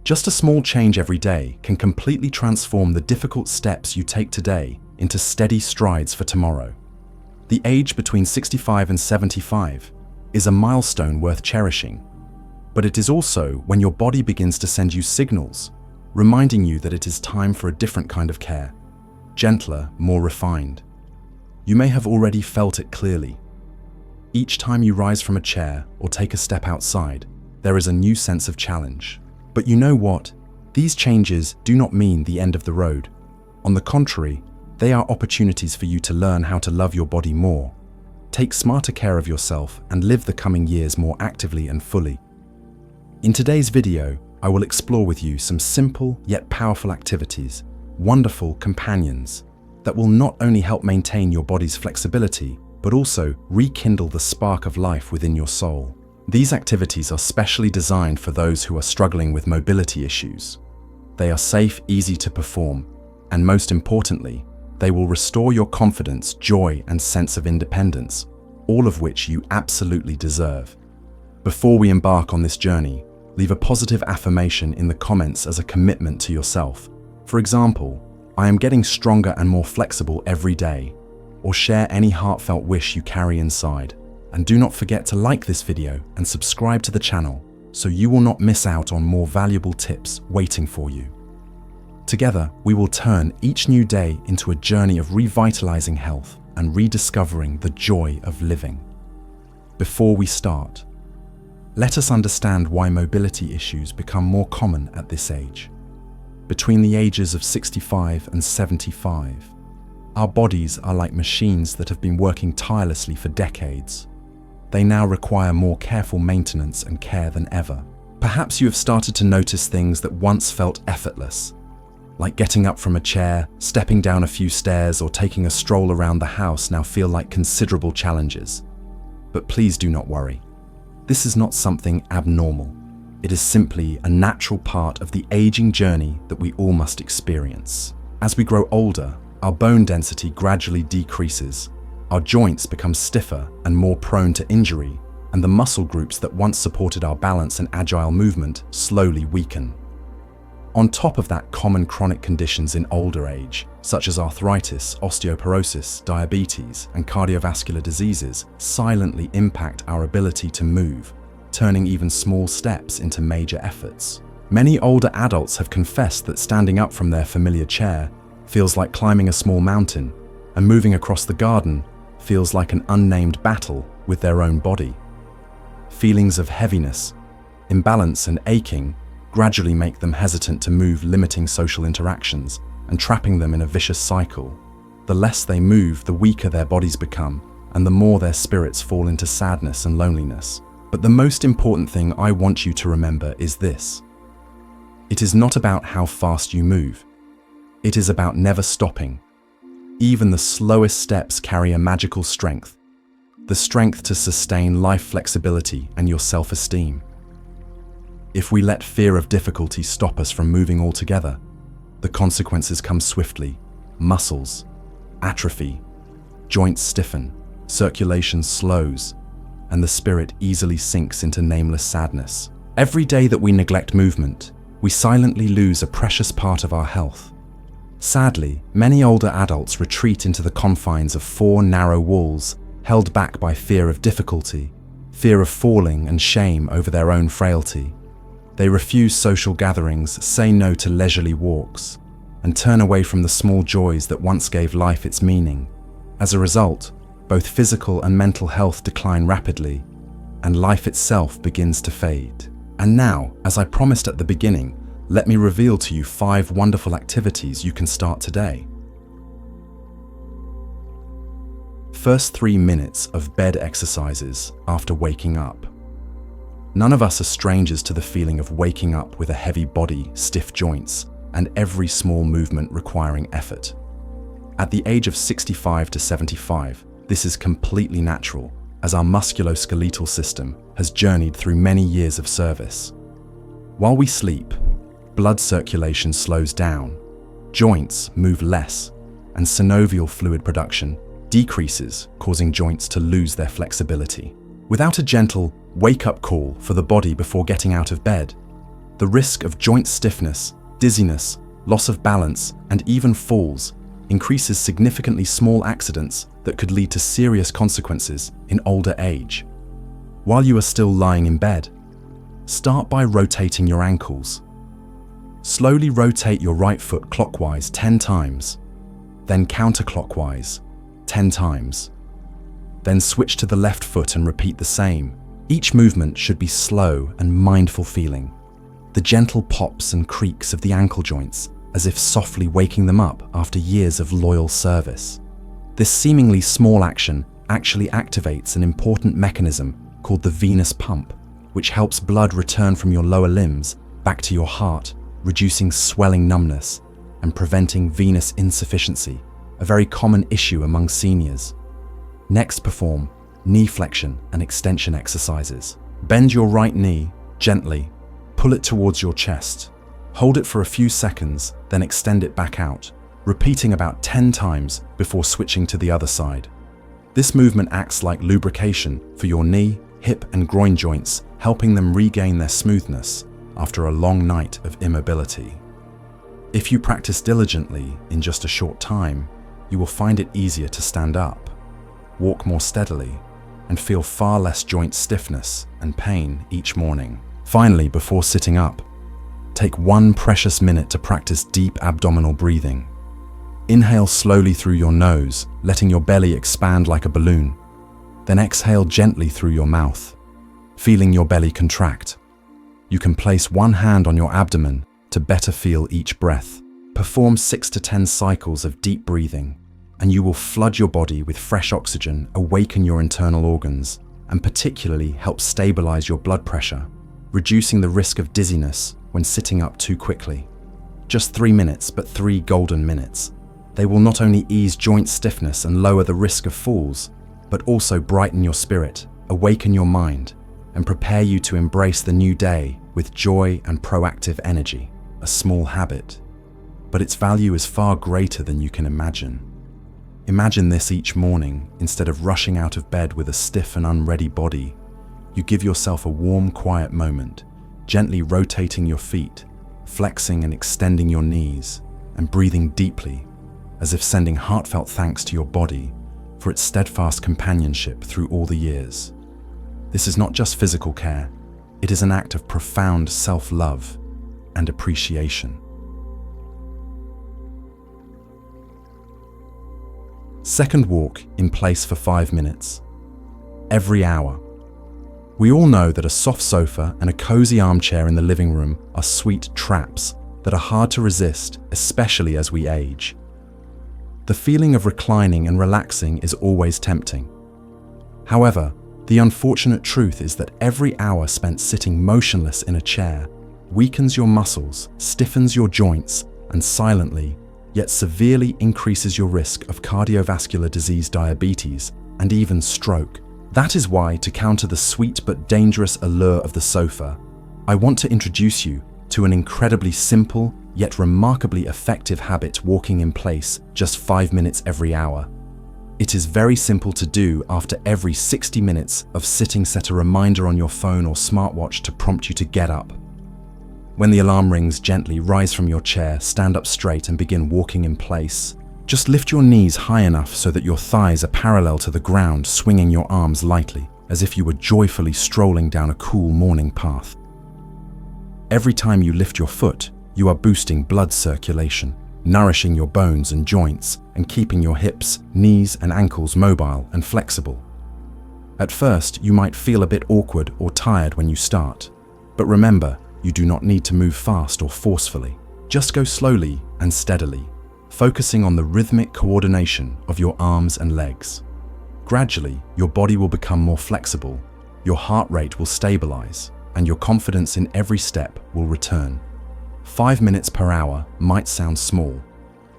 Just a small change every day can completely transform the difficult steps you take today into steady strides for tomorrow. The age between 65 and 75 is a milestone worth cherishing, but it is also when your body begins to send you signals, reminding you that it is time for a different kind of care, gentler, more refined. You may have already felt it clearly. Each time you rise from a chair or take a step outside, there is a new sense of challenge. But you know what? These changes do not mean the end of the road. On the contrary, they are opportunities for you to learn how to love your body more, take smarter care of yourself, and live the coming years more actively and fully. In today's video, I will explore with you some simple yet powerful activities, wonderful companions, that will not only help maintain your body's flexibility, but also rekindle the spark of life within your soul. These activities are specially designed for those who are struggling with mobility issues. They are safe, easy to perform, and most importantly, they will restore your confidence, joy, and sense of independence, all of which you absolutely deserve. Before we embark on this journey, leave a positive affirmation in the comments as a commitment to yourself. For example, "I am getting stronger and more flexible every day," or share any heartfelt wish you carry inside. And do not forget to like this video and subscribe to the channel so you will not miss out on more valuable tips waiting for you. Together, we will turn each new day into a journey of revitalizing health and rediscovering the joy of living. Before we start, let us understand why mobility issues become more common at this age. Between the ages of 65 and 75, our bodies are like machines that have been working tirelessly for decades. They now require more careful maintenance and care than ever. Perhaps you have started to notice things that once felt effortless, like getting up from a chair, stepping down a few stairs, or taking a stroll around the house now feel like considerable challenges. But please do not worry. This is not something abnormal. It is simply a natural part of the aging journey that we all must experience. As we grow older, our bone density gradually decreases, our joints become stiffer and more prone to injury, and the muscle groups that once supported our balance and agile movement slowly weaken. On top of that, common chronic conditions in older age, such as arthritis, osteoporosis, diabetes, and cardiovascular diseases, silently impact our ability to move, turning even small steps into major efforts. Many older adults have confessed that standing up from their familiar chair feels like climbing a small mountain, and moving across the garden feels like an unnamed battle with their own body. Feelings of heaviness, imbalance, and aching gradually make them hesitant to move, limiting social interactions and trapping them in a vicious cycle. The less they move, the weaker their bodies become, and the more their spirits fall into sadness and loneliness. But the most important thing I want you to remember is this: it is not about how fast you move. It is about never stopping. Even the slowest steps carry a magical strength, the strength to sustain life flexibility and your self-esteem. If we let fear of difficulty stop us from moving altogether, the consequences come swiftly. Muscles atrophy, joints stiffen, circulation slows, and the spirit easily sinks into nameless sadness. Every day that we neglect movement, we silently lose a precious part of our health. Sadly, many older adults retreat into the confines of four narrow walls, held back by fear of difficulty, fear of falling, and shame over their own frailty. They refuse social gatherings, say no to leisurely walks, and turn away from the small joys that once gave life its meaning. As a result, both physical and mental health decline rapidly, and life itself begins to fade. And now, as I promised at the beginning, let me reveal to you 5 wonderful activities you can start today. First 3 minutes of bed exercises after waking up. None of us are strangers to the feeling of waking up with a heavy body, stiff joints, and every small movement requiring effort. At the age of 65 to 75, this is completely natural, as our musculoskeletal system has journeyed through many years of service. While we sleep, blood circulation slows down, joints move less, and synovial fluid production decreases, causing joints to lose their flexibility. Without a gentle wake-up call for the body before getting out of bed, The risk of joint stiffness, dizziness, loss of balance, and even falls increases significantly. Small accidents that could lead to serious consequences in older age. While you are still lying in bed, start by rotating your ankles. Slowly rotate your right foot clockwise 10 times, then counterclockwise 10 times. Then switch to the left foot and repeat the same. Each movement should be slow and mindful, feeling the gentle pops and creaks of the ankle joints, as if softly waking them up after years of loyal service. This seemingly small action actually activates an important mechanism called the venous pump, which helps blood return from your lower limbs back to your heart, reducing swelling, numbness, and preventing venous insufficiency, a very common issue among seniors. Next, perform knee flexion and extension exercises. Bend your right knee gently, pull it towards your chest. Hold it for a few seconds, then extend it back out, repeating about 10 times before switching to the other side. This movement acts like lubrication for your knee, hip, and groin joints, helping them regain their smoothness after a long night of immobility. If you practice diligently in just a short time, you will find it easier to stand up, walk more steadily, and feel far less joint stiffness and pain each morning. Finally, before sitting up, take 1 precious minute to practice deep abdominal breathing. Inhale slowly through your nose, letting your belly expand like a balloon. Then exhale gently through your mouth, feeling your belly contract. You can place one hand on your abdomen to better feel each breath. Perform 6 to 10 cycles of deep breathing, and you will flood your body with fresh oxygen, awaken your internal organs, and particularly help stabilize your blood pressure, reducing the risk of dizziness when sitting up too quickly. Just 3 minutes, but 3 golden minutes. They will not only ease joint stiffness and lower the risk of falls, but also brighten your spirit, awaken your mind, and prepare you to embrace the new day with joy and proactive energy. A small habit, but its value is far greater than you can imagine. Imagine this: each morning, instead of rushing out of bed with a stiff and unready body, you give yourself a warm, quiet moment, gently rotating your feet, flexing and extending your knees, and breathing deeply, as if sending heartfelt thanks to your body for its steadfast companionship through all the years. This is not just physical care, it is an act of profound self-love and appreciation. Second, walk in place for 5 minutes. Every hour. We all know that a soft sofa and a cozy armchair in the living room are sweet traps that are hard to resist, especially as we age. The feeling of reclining and relaxing is always tempting. However, the unfortunate truth is that every hour spent sitting motionless in a chair weakens your muscles, stiffens your joints, and silently, yet severely increases your risk of cardiovascular disease, diabetes, and even stroke. That is why, to counter the sweet but dangerous allure of the sofa, I want to introduce you to an incredibly simple yet remarkably effective habit: walking in place just 5 minutes every hour. It is very simple to do. After every 60 minutes of sitting, set a reminder on your phone or smartwatch to prompt you to get up. When the alarm rings, gently rise from your chair, stand up straight, and begin walking in place. Just lift your knees high enough so that your thighs are parallel to the ground, swinging your arms lightly, as if you were joyfully strolling down a cool morning path. Every time you lift your foot, you are boosting blood circulation, nourishing your bones and joints, and keeping your hips, knees, and ankles mobile and flexible. At first, you might feel a bit awkward or tired when you start, but remember, you do not need to move fast or forcefully. Just go slowly and steadily, focusing on the rhythmic coordination of your arms and legs. Gradually, your body will become more flexible, your heart rate will stabilize, and your confidence in every step will return. 5 minutes per hour might sound small,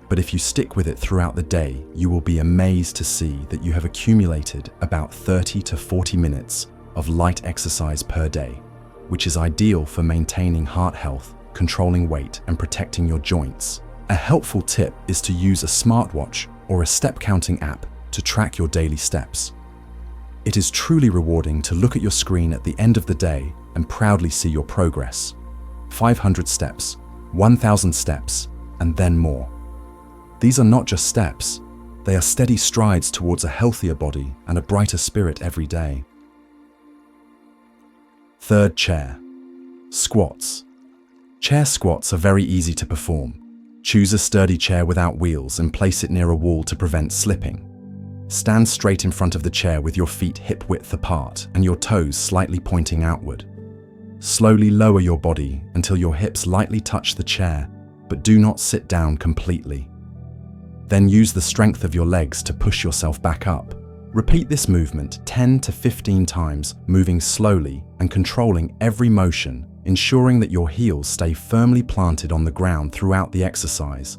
but if you stick with it throughout the day, you will be amazed to see that you have accumulated about 30 to 40 minutes of light exercise per day, which is ideal for maintaining heart health, controlling weight, and protecting your joints. A helpful tip is to use a smartwatch or a step-counting app to track your daily steps. It is truly rewarding to look at your screen at the end of the day and proudly see your progress. 500 steps, 1,000 steps, and then more. These are not just steps, they are steady strides towards a healthier body and a brighter spirit every day. Third chair. Squats. Chair squats are very easy to perform. Choose a sturdy chair without wheels and place it near a wall to prevent slipping. Stand straight in front of the chair with your feet hip-width apart and your toes slightly pointing outward. Slowly lower your body until your hips lightly touch the chair, but do not sit down completely. Then use the strength of your legs to push yourself back up. Repeat this movement 10 to 15 times, moving slowly and controlling every motion, ensuring that your heels stay firmly planted on the ground throughout the exercise.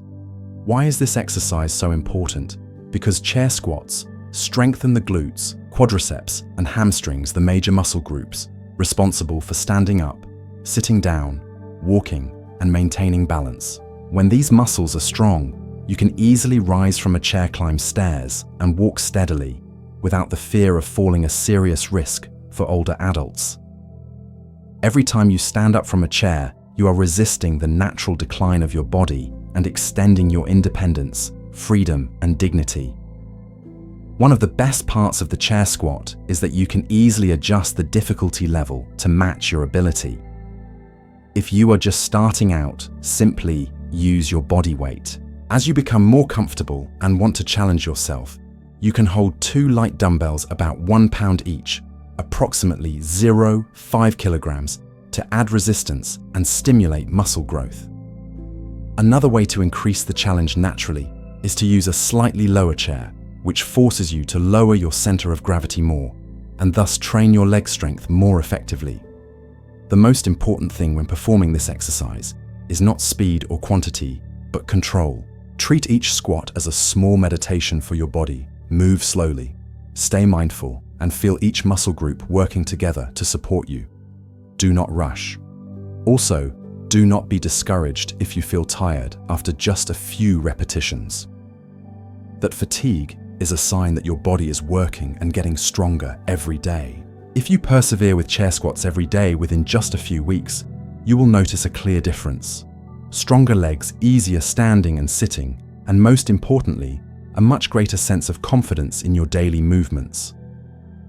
Why is this exercise so important? Because chair squats strengthen the glutes, quadriceps, and hamstrings, the major muscle groups responsible for standing up, sitting down, walking, and maintaining balance. When these muscles are strong, you can easily rise from a chair, climb stairs, and walk steadily without the fear of falling, a serious risk for older adults. Every time you stand up from a chair, you are resisting the natural decline of your body and extending your independence, freedom, and dignity. One of the best parts of the chair squat is that you can easily adjust the difficulty level to match your ability. If you are just starting out, simply use your body weight. As you become more comfortable and want to challenge yourself, you can hold 2 light dumbbells about 1 pound each, approximately 0.5 kilograms, to add resistance and stimulate muscle growth. Another way to increase the challenge naturally is to use a slightly lower chair, which forces you to lower your center of gravity more, and thus train your leg strength more effectively. The most important thing when performing this exercise is not speed or quantity, but control. Treat each squat as a small meditation for your body. Move slowly, stay mindful, and feel each muscle group working together to support you. Do not rush. Also, do not be discouraged if you feel tired after just a few repetitions. That fatigue is a sign that your body is working and getting stronger every day. If you persevere with chair squats every day within just a few weeks, you will notice a clear difference. Stronger legs, easier standing and sitting, and most importantly, a much greater sense of confidence in your daily movements.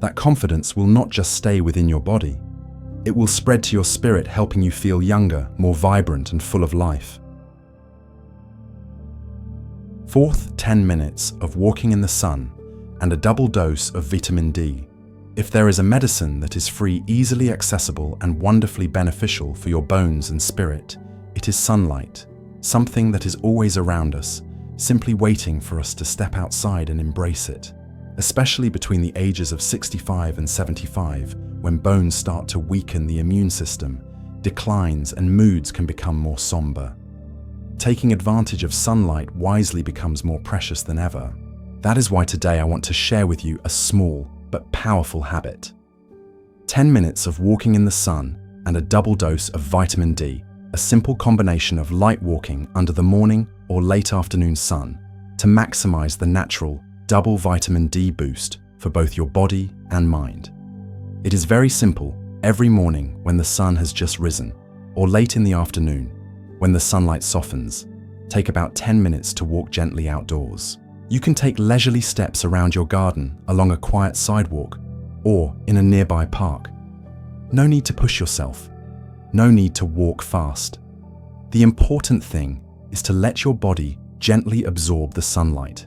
That confidence will not just stay within your body, it will spread to your spirit, helping you feel younger, more vibrant, and full of life. Fourth, 10 minutes of walking in the sun and a double dose of vitamin D. If there is a medicine that is free, easily accessible, and wonderfully beneficial for your bones and spirit, it is sunlight, something that is always around us, simply waiting for us to step outside and embrace it, especially between the ages of 65 and 75, when bones start to weaken, the immune system declines, and moods can become more somber. Taking advantage of sunlight wisely becomes more precious than ever. That is why today I want to share with you a small but powerful habit. 10 minutes of walking in the sun and a double dose of vitamin D, a simple combination of light walking under the morning or late afternoon sun to maximize the natural double vitamin D boost for both your body and mind. It is very simple. Every morning when the sun has just risen, or late in the afternoon when the sunlight softens, take about 10 minutes to walk gently outdoors. You can take leisurely steps around your garden, along a quiet sidewalk, or in a nearby park. No need to push yourself. No need to walk fast. The important thing is to let your body gently absorb the sunlight.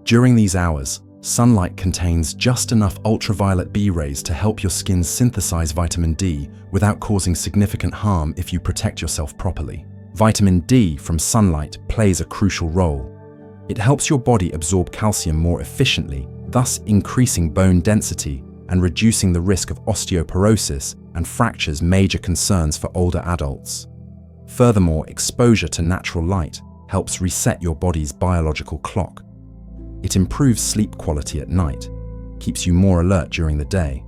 During these hours, sunlight contains just enough ultraviolet B rays to help your skin synthesize vitamin D without causing significant harm if you protect yourself properly. Vitamin D from sunlight plays a crucial role. It helps your body absorb calcium more efficiently, thus increasing bone density and reducing the risk of osteoporosis and fractures, major concerns for older adults. Furthermore, exposure to natural light helps reset your body's biological clock. It improves sleep quality at night, keeps you more alert during the day,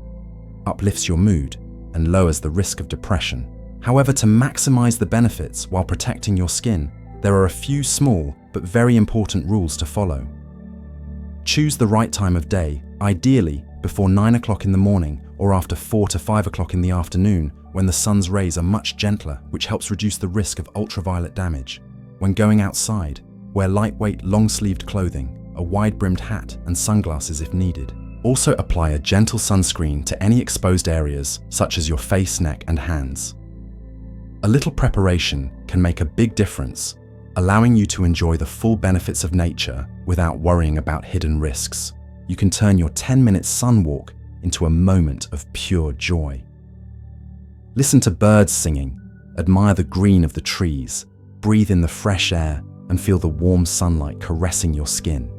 uplifts your mood, and lowers the risk of depression. However, to maximize the benefits while protecting your skin, there are a few small but very important rules to follow. Choose the right time of day, ideally before 9 o'clock in the morning or after 4 to 5 o'clock in the afternoon, when the sun's rays are much gentler, which helps reduce the risk of ultraviolet damage. When going outside, wear lightweight, long-sleeved clothing, a wide-brimmed hat, and sunglasses if needed. Also apply a gentle sunscreen to any exposed areas, such as your face, neck, and hands. A little preparation can make a big difference, allowing you to enjoy the full benefits of nature without worrying about hidden risks. You can turn your 10-minute sun walk into a moment of pure joy. Listen to birds singing, admire the green of the trees, breathe in the fresh air, and feel the warm sunlight caressing your skin.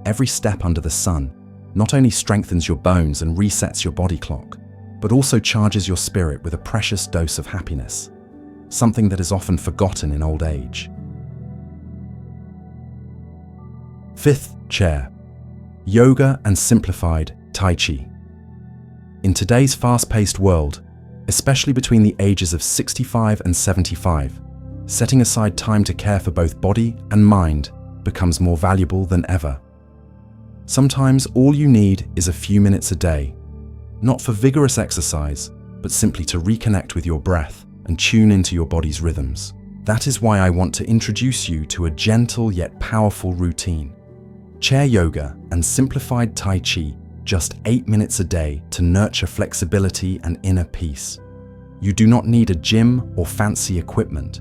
Every step under the sun not only strengthens your bones and resets your body clock, but also charges your spirit with a precious dose of happiness, something that is often forgotten in old age. Fifth chair, yoga and simplified Taichi. In today's fast-paced world, especially between the ages of 65 and 75, setting aside time to care for both body and mind becomes more valuable than ever. Sometimes all you need is a few minutes a day, not for vigorous exercise, but simply to reconnect with your breath and tune into your body's rhythms. That is why I want to introduce you to a gentle yet powerful routine. Chair yoga and simplified Tai Chi, just 8 minutes a day to nurture flexibility and inner peace. You do not need a gym or fancy equipment.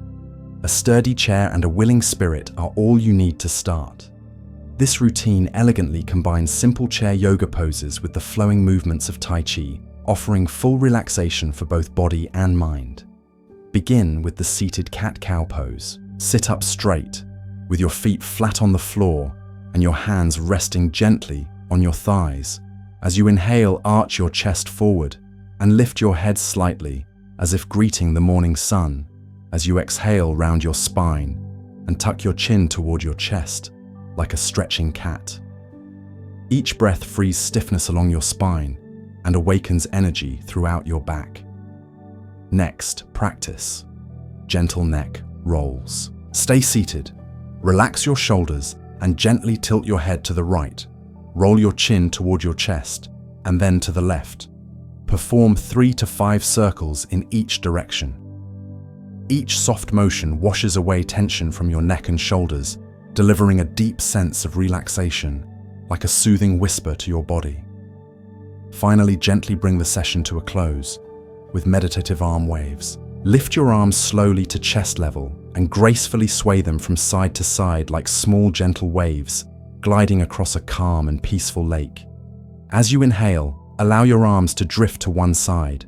A sturdy chair and a willing spirit are all you need to start. This routine elegantly combines simple chair yoga poses with the flowing movements of Tai Chi, offering full relaxation for both body and mind. Begin with the seated cat-cow pose. Sit up straight, with your feet flat on the floor and your hands resting gently on your thighs. As you inhale, arch your chest forward and lift your head slightly, as if greeting the morning sun. As you exhale, round your spine and tuck your chin toward your chest, like a stretching cat. Each breath frees stiffness along your spine and awakens energy throughout your back. Next, practice gentle neck rolls. Stay seated, relax your shoulders, and gently tilt your head to the right. Roll your chin toward your chest, and then to the left. Perform 3 to 5 circles in each direction. Each soft motion washes away tension from your neck and shoulders, delivering a deep sense of relaxation, like a soothing whisper to your body. Finally, gently bring the session to a close with meditative arm waves. Lift your arms slowly to chest level and gracefully sway them from side to side like small, gentle waves, gliding across a calm and peaceful lake. As you inhale, allow your arms to drift to one side.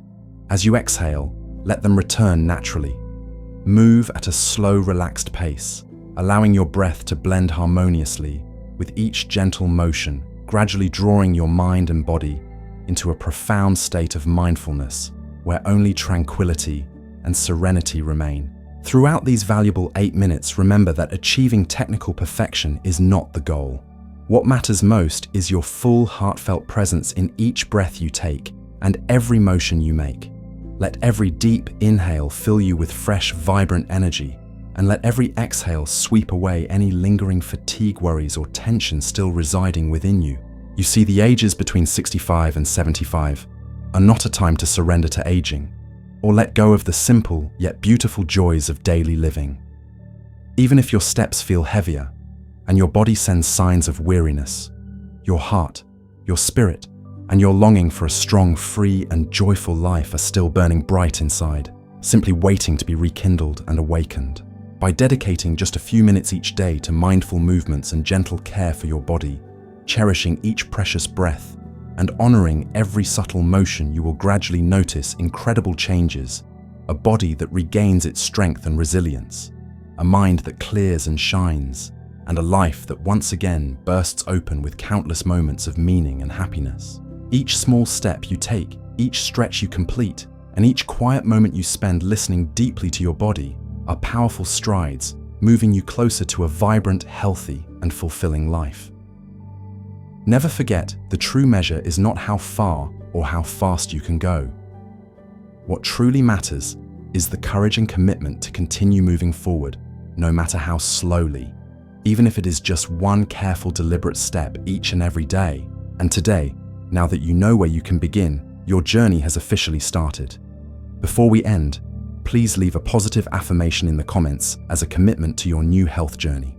As you exhale, let them return naturally. Move at a slow, relaxed pace, allowing your breath to blend harmoniously with each gentle motion, gradually drawing your mind and body into a profound state of mindfulness where only tranquility and serenity remain. Throughout these valuable 8 minutes, remember that achieving technical perfection is not the goal. What matters most is your full, heartfelt presence in each breath you take and every motion you make. Let every deep inhale fill you with fresh, vibrant energy, and let every exhale sweep away any lingering fatigue, worries, or tension still residing within you. You see, the ages between 65 and 75 are not a time to surrender to aging or let go of the simple yet beautiful joys of daily living. Even if your steps feel heavier and your body sends signs of weariness, your heart, your spirit, and your longing for a strong, free, and joyful life are still burning bright inside, simply waiting to be rekindled and awakened. By dedicating just a few minutes each day to mindful movements and gentle care for your body, cherishing each precious breath, and honoring every subtle motion, you will gradually notice incredible changes, a body that regains its strength and resilience, a mind that clears and shines, and a life that once again bursts open with countless moments of meaning and happiness. Each small step you take, each stretch you complete, and each quiet moment you spend listening deeply to your body are powerful strides, moving you closer to a vibrant, healthy, and fulfilling life. Never forget, the true measure is not how far or how fast you can go. What truly matters is the courage and commitment to continue moving forward, no matter how slowly, even if it is just one careful, deliberate step each and every day. And today, now that you know where you can begin, your journey has officially started. Before we end, please leave a positive affirmation in the comments as a commitment to your new health journey.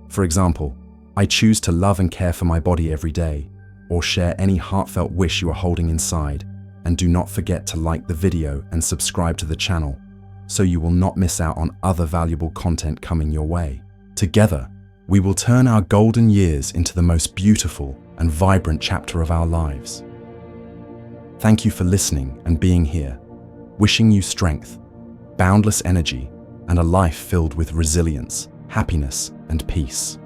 For example, I choose to love and care for my body every day, or share any heartfelt wish you are holding inside, and do not forget to like the video and subscribe to the channel so you will not miss out on other valuable content coming your way. Together, we will turn our golden years into the most beautiful and vibrant chapter of our lives. Thank you for listening and being here, wishing you strength, boundless energy, and a life filled with resilience, happiness, and peace.